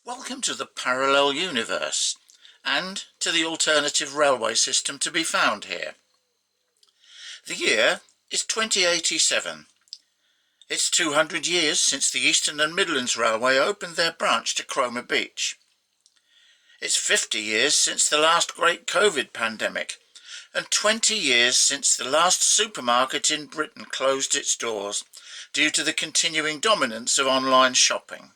Welcome to the parallel universe, and to the alternative railway system to be found here. The year is 2087. It's 200 years since the Eastern and Midlands Railway opened their branch to Cromer Beach. It's 50 years since the last great COVID pandemic, and 20 years since the last supermarket in Britain closed its doors due to the continuing dominance of online shopping.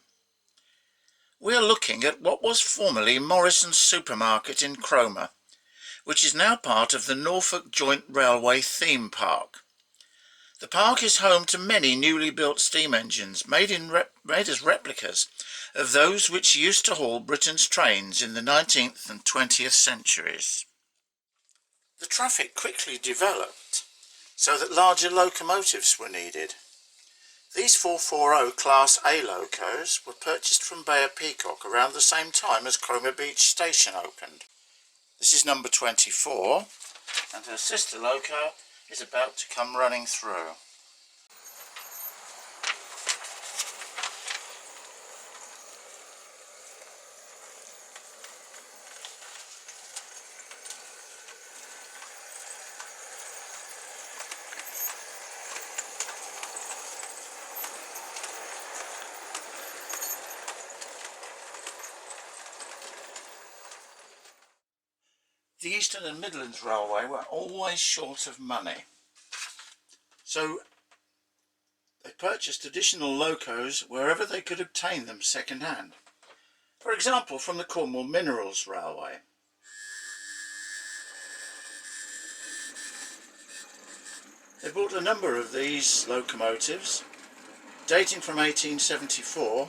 We're looking at what was formerly Morrison's Supermarket in Cromer, which is now part of the Norfolk Joint Railway theme park. The park is home to many newly built steam engines made as replicas of those which used to haul Britain's trains in the 19th and 20th centuries. The traffic quickly developed so that larger locomotives were needed. These 440 Class A locos were purchased from Bayer Peacock around the same time as Cromer Beach Station opened. This is number 24, and her sister loco is about to come running through. The Eastern and Midlands Railway were always short of money, so they purchased additional locos wherever they could obtain them second hand. For example, from the Cornwall Minerals Railway. They bought a number of these locomotives, dating from 1874,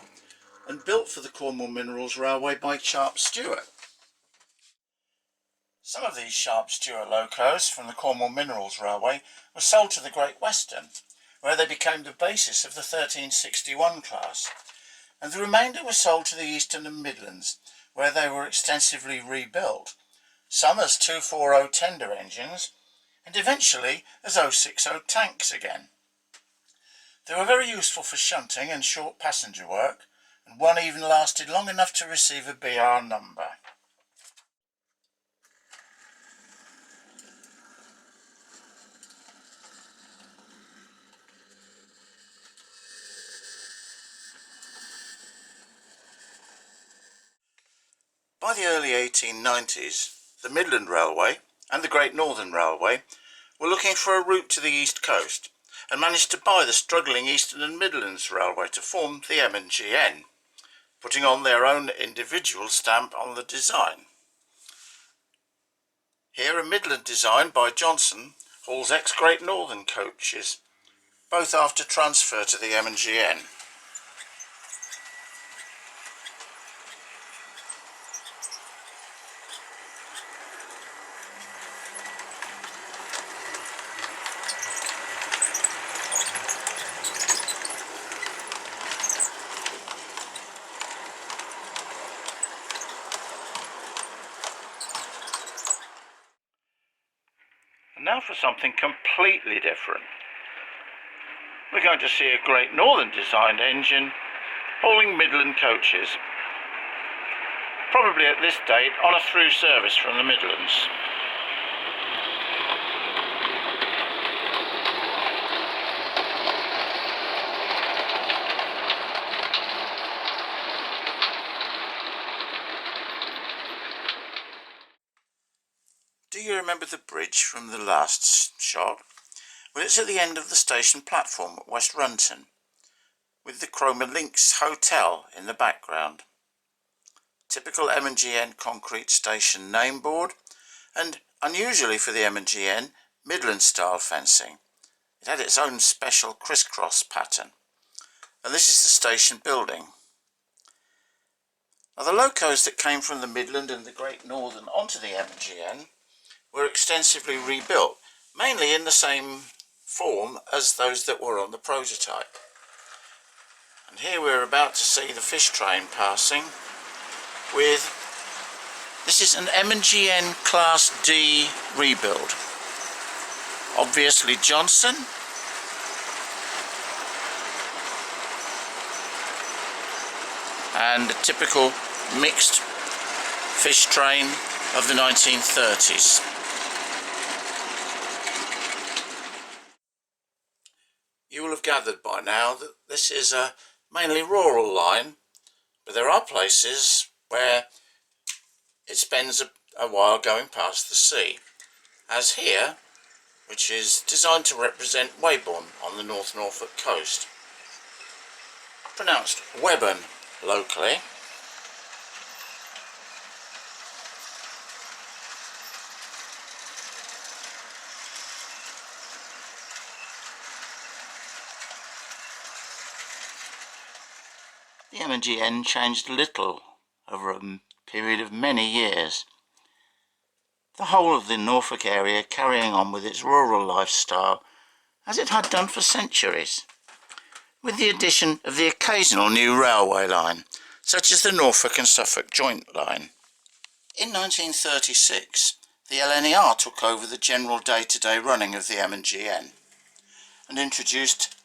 and built for the Cornwall Minerals Railway by Sharp Stewart. Some of these Sharp Stewart locos from the Cornwall Minerals Railway were sold to the Great Western, where they became the basis of the 1361 class, and the remainder were sold to the Eastern and Midlands, where they were extensively rebuilt, some as 240 tender engines, and eventually as 060 tanks again. They were very useful for shunting and short passenger work, and one even lasted long enough to receive a BR number. By the early 1890s, the Midland Railway and the Great Northern Railway were looking for a route to the East Coast and managed to buy the struggling Eastern and Midlands Railway to form the M&GN, putting on their own individual stamp on the design. Here a Midland design by Johnson hauls ex-Great Northern coaches, both after transfer to the M&GN. And now for something completely different. We're going to see a Great Northern designed engine hauling Midland coaches, probably at this date on a through service from the Midlands. Do you remember the bridge from the last shot? Well, it's at the end of the station platform at West Runton, with the Cromer Links Hotel in the background. Typical M&GN concrete station name board, and unusually for the M&GN, Midland style fencing. It had its own special crisscross pattern, and this is the station building. Now, the locos that came from the Midland and the Great Northern onto the M&GN were extensively rebuilt, mainly in the same form as those that were on the prototype. And here we're about to see the fish train passing with, this is an M&GN Class D rebuild. Obviously Johnson, and a typical mixed fish train of the 1930s. You will have gathered by now that this is a mainly rural line, but there are places where it spends a while going past the sea, as here, which is designed to represent Weybourne on the North Norfolk coast. Pronounced Webburn locally. The M&GN changed little over a period of many years. The whole of the Norfolk area carrying on with its rural lifestyle as it had done for centuries, with the addition of the occasional new railway line, such as the Norfolk and Suffolk Joint Line. In 1936, the LNER took over the general day-to-day running of the M&GN and introduced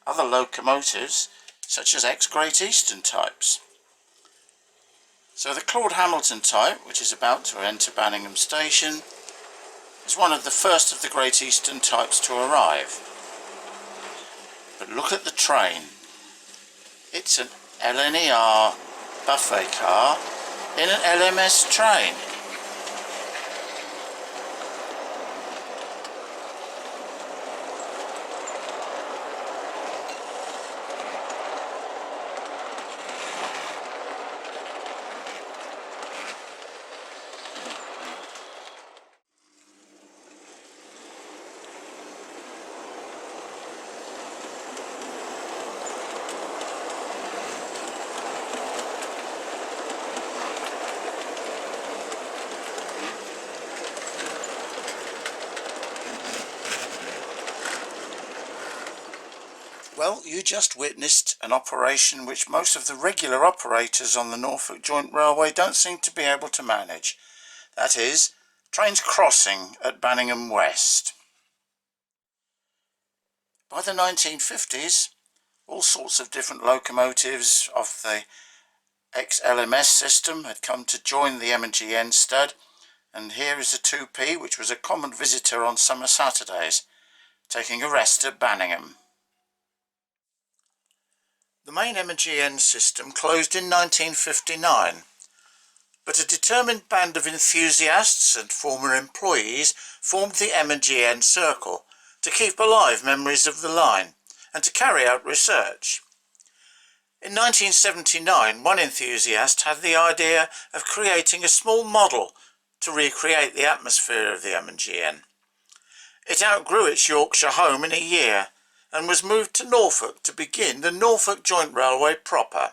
other locomotives such as ex-Great Eastern types. So the Claude Hamilton type, which is about to enter Banningham Station, is one of the first of the Great Eastern types to arrive. But look at the train. It's an LNER buffet car in an LMS train. Well, you just witnessed an operation which most of the regular operators on the Norfolk Joint Railway don't seem to be able to manage. That is, trains crossing at Banningham West. By the 1950s, all sorts of different locomotives of the ex-LMS system had come to join the M&GN stud, and here is a 2P which was a common visitor on summer Saturdays, taking a rest at Banningham. The main M&GN system closed in 1959, but a determined band of enthusiasts and former employees formed the M&GN Circle to keep alive memories of the line and to carry out research. In 1979, one enthusiast had the idea of creating a small model to recreate the atmosphere of the M&GN. It outgrew its Yorkshire home in a year and was moved to Norfolk to begin the Norfolk Joint Railway proper.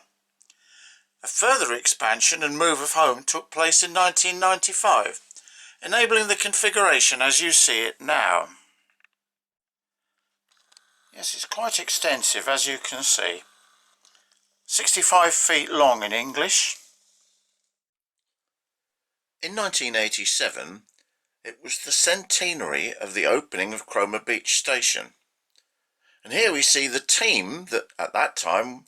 A further expansion and move of home took place in 1995, enabling the configuration as you see it now. Yes, it's quite extensive, as you can see. 65 feet long in English. In 1987, it was the centenary of the opening of Cromer Beach Station. And here we see the team that at that time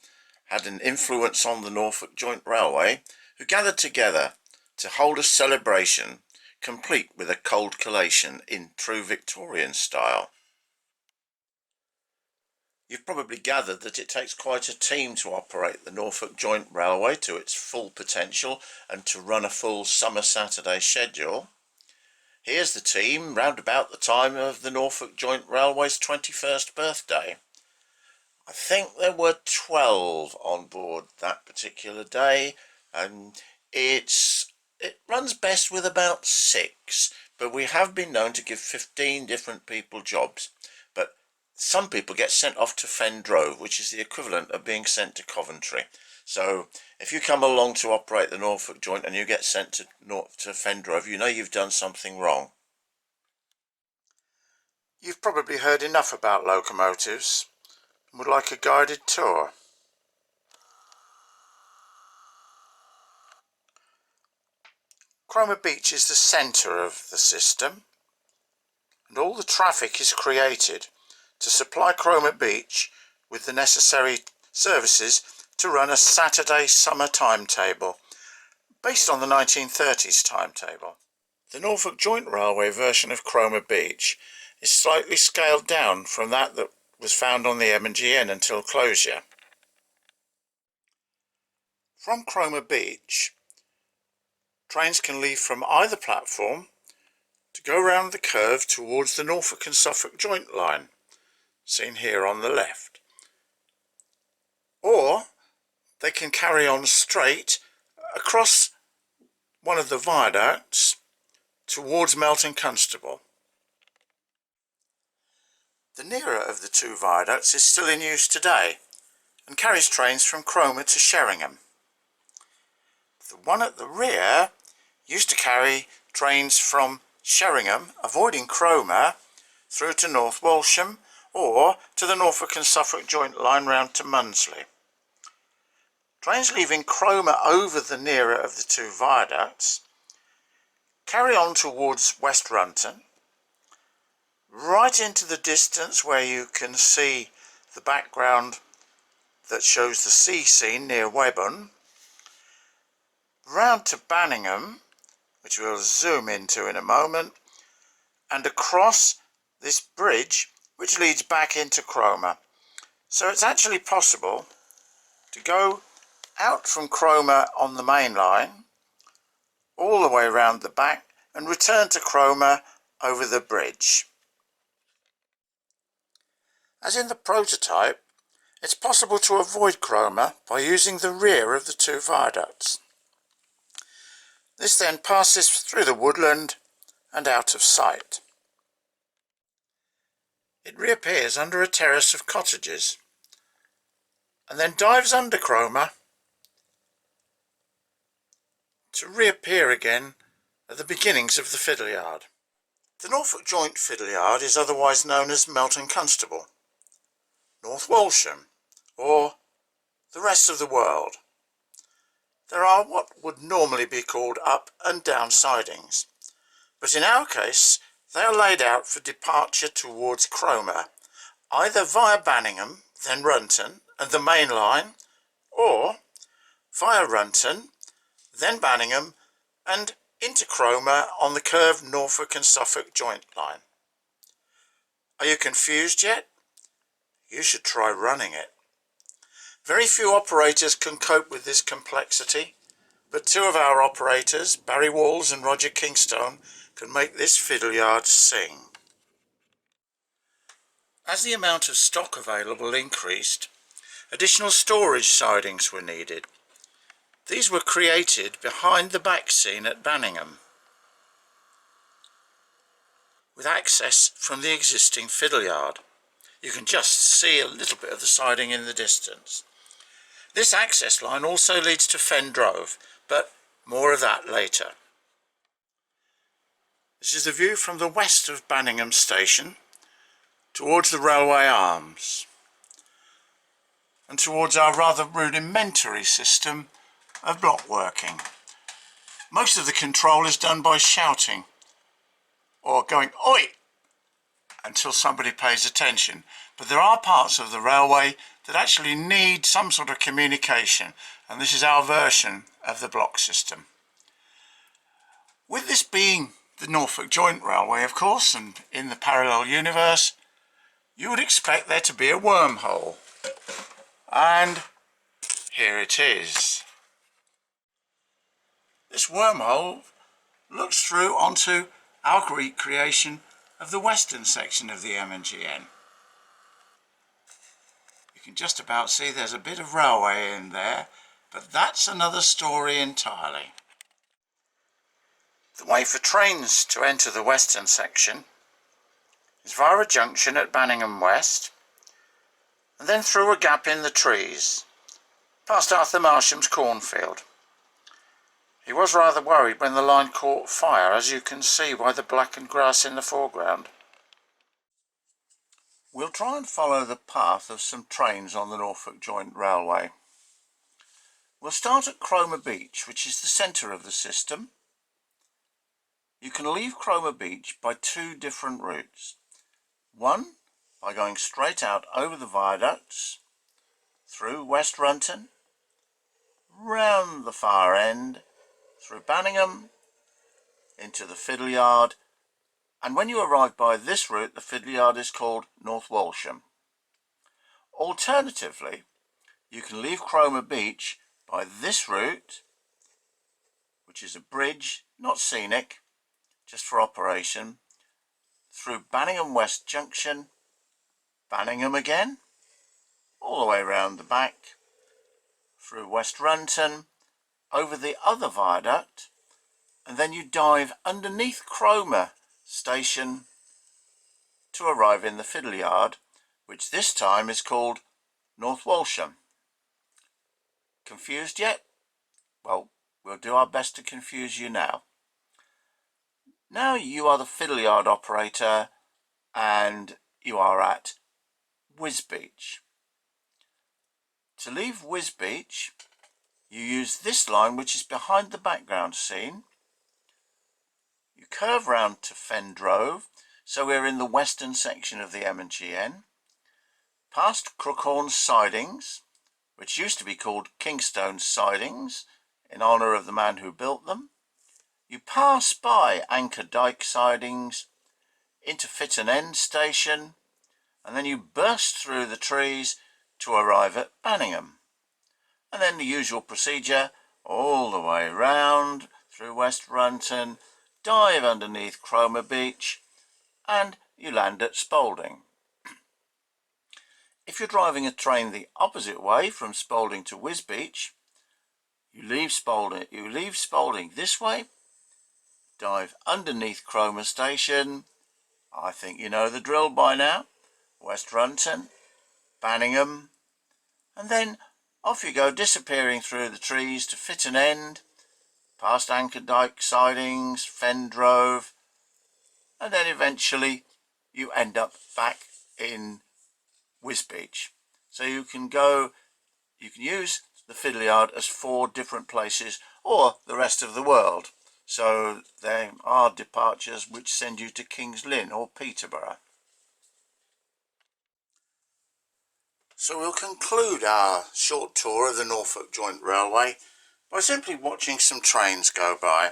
had an influence on the Norfolk Joint Railway, who gathered together to hold a celebration complete with a cold collation in true Victorian style. You've probably gathered that it takes quite a team to operate the Norfolk Joint Railway to its full potential and to run a full summer Saturday schedule. Here's the team round about the time of the Norfolk Joint Railway's 21st birthday. I think there were 12 on board that particular day, and it runs best with about 6, but we have been known to give 15 different people jobs. But some people get sent off to Fendrove, which is the equivalent of being sent to Coventry. So if you come along to operate the Norfolk Joint and you get sent to Fendrove, you know you've done something wrong. You've probably heard enough about locomotives and would like a guided tour. Cromer Beach is the centre of the system, and all the traffic is created to supply Cromer Beach with the necessary services to run a Saturday summer timetable, based on the 1930s timetable. The Norfolk Joint Railway version of Cromer Beach is slightly scaled down from that was found on the M&GN until closure. From Cromer Beach, trains can leave from either platform to go round the curve towards the Norfolk and Suffolk Joint Line, seen here on the left. Or they can carry on straight across one of the viaducts towards Melton Constable. The nearer of the two viaducts is still in use today and carries trains from Cromer to Sheringham. The one at the rear used to carry trains from Sheringham, avoiding Cromer, through to North Walsham or to the Norfolk and Suffolk Joint Line round to Munsley. Trains leaving Cromer over the nearer of the two viaducts carry on towards West Runton, right into the distance where you can see the background that shows the sea scene near Webburn, round to Banningham, which we'll zoom into in a moment, and across this bridge which leads back into Cromer. So it's actually possible to go out from Cromer on the main line, all the way round the back, and return to Cromer over the bridge. As in the prototype, it's possible to avoid Cromer by using the rear of the two viaducts. This then passes through the woodland and out of sight. It reappears under a terrace of cottages and then dives under Cromer to reappear again at the beginnings of the Fiddle Yard. The Norfolk Joint Fiddle Yard is otherwise known as Melton Constable, North Walsham, or the rest of the world. There are what would normally be called up and down sidings, but in our case they are laid out for departure towards Cromer, either via Banningham, then Runton and the main line, or via Runton, then Banningham and into Cromer on the curved Norfolk and Suffolk Joint Line. Are you confused yet? You should try running it. Very few operators can cope with this complexity, but two of our operators, Barry Walls and Roger Kingstone, can make this fiddle yard sing. As the amount of stock available increased, additional storage sidings were needed. These were created behind the back scene at Banningham, with access from the existing fiddle yard. You can just see a little bit of the siding in the distance. This access line also leads to Fen Drove, but more of that later. This is the view from the west of Banningham Station towards the railway arms and towards our rather rudimentary system of block working. Most of the control is done by shouting or going "Oi!" until somebody pays attention, but there are parts of the railway that actually need some sort of communication, and this is our version of the block system. With this being the Norfolk Joint Railway, of course, and in the parallel universe, you would expect there to be a wormhole, and here it is. This wormhole looks through onto our recreation of the western section of the M&GN. You can just about see there's a bit of railway in there, but that's another story entirely. The way for trains to enter the western section is via a junction at Banningham West, and then through a gap in the trees, past Arthur Marsham's cornfield. He was rather worried when the line caught fire, as you can see by the blackened grass in the foreground. We'll try and follow the path of some trains on the Norfolk Joint Railway. We'll start at Cromer Beach, which is the centre of the system. You can leave Cromer Beach by two different routes. One, by going straight out over the viaducts, through West Runton, round the far end, through Banningham into the Fiddle Yard, and when you arrive by this route, the Fiddle Yard is called North Walsham. Alternatively, you can leave Cromer Beach by this route, which is a bridge, not scenic, just for operation, through Banningham West Junction, Banningham again, all the way round the back, through West Runton, over the other viaduct, and then you dive underneath Cromer Station to arrive in the Fiddle Yard, which this time is called North Walsham. Confused yet? Well, we'll do our best to confuse you now. Now you are the Fiddle Yard operator and you are at Wisbeach. To leave Wisbeach, you use this line, which is behind the background scene. You curve round to Fendrove, so we're in the western section of the M&GN, past Crookhorn Sidings, which used to be called Kingstone Sidings in honour of the man who built them. You pass by Anchor Dyke Sidings into Fitton End Station, and then you burst through the trees to arrive at Banningham. And then the usual procedure all the way round through West Runton, dive underneath Cromer Beach, and you land at Spalding. If you're driving a train the opposite way from Spalding to Wisbeach, you leave Spalding this way, dive underneath Cromer Station, I think you know the drill by now, West Runton, Banningham, and then off you go, disappearing through the trees to Fitton End, past Anchor Dyke Sidings, Fendrove, and then eventually you end up back in Wisbeach. So you can use the Fiddle Yard as 4 different places, or the rest of the world. So there are departures which send you to King's Lynn or Peterborough. So we'll conclude our short tour of the Norfolk Joint Railway by simply watching some trains go by.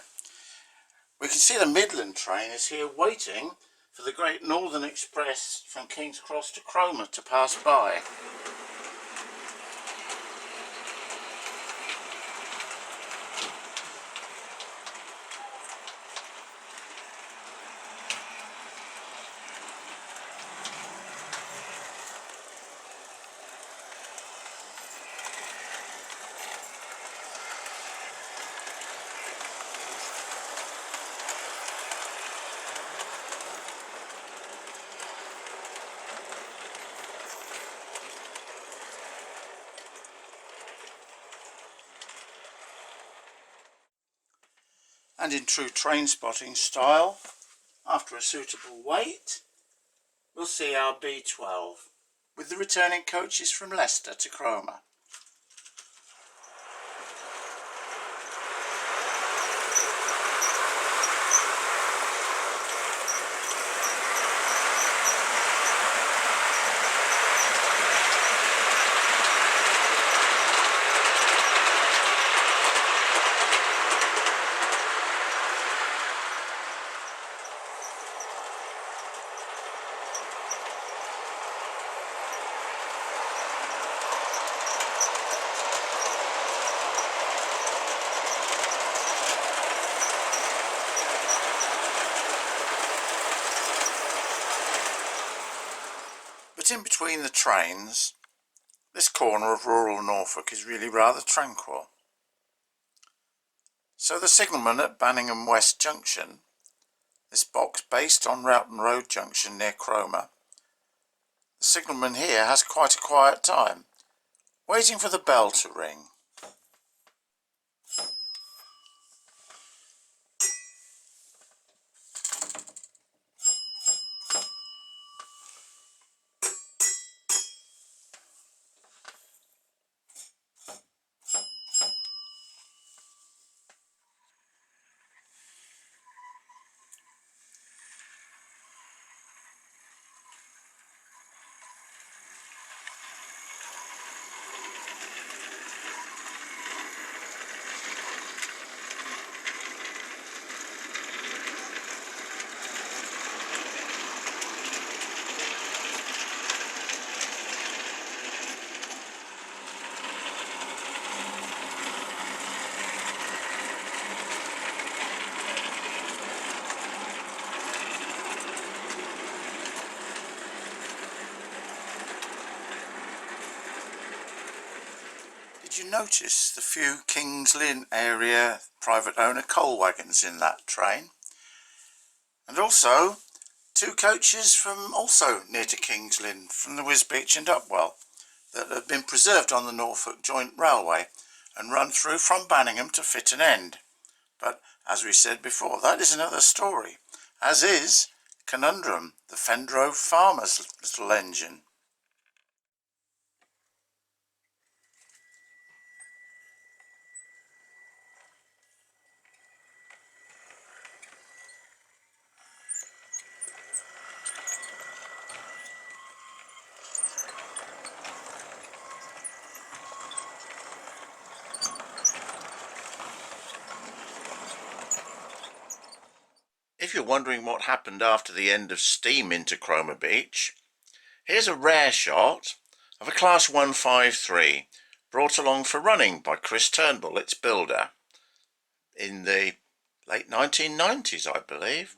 We can see the Midland train is here waiting for the Great Northern Express from King's Cross to Cromer to pass by. And in true train spotting style, after a suitable wait, we'll see our B12 with the returning coaches from Leicester to Cromer. But in between the trains, this corner of rural Norfolk is really rather tranquil. So the signalman at Banningham West Junction, this box based on Roughton Road Junction near Cromer, the signalman here has quite a quiet time, waiting for the bell to ring. you notice the few Kings Lynn area private owner coal wagons in that train? And also 2 coaches from also near to Kings Lynn, from the Wisbech and Upwell, that have been preserved on the Norfolk Joint Railway and run through from Banningham to Fitton End. But as we said before, that is another story, as is Conundrum, the Fendro farmer's little engine. If you're wondering what happened after the end of steam into Cromer Beach, here's a rare shot of a Class 153 brought along for running by Chris Turnbull, its builder, in the late 1990s, I believe.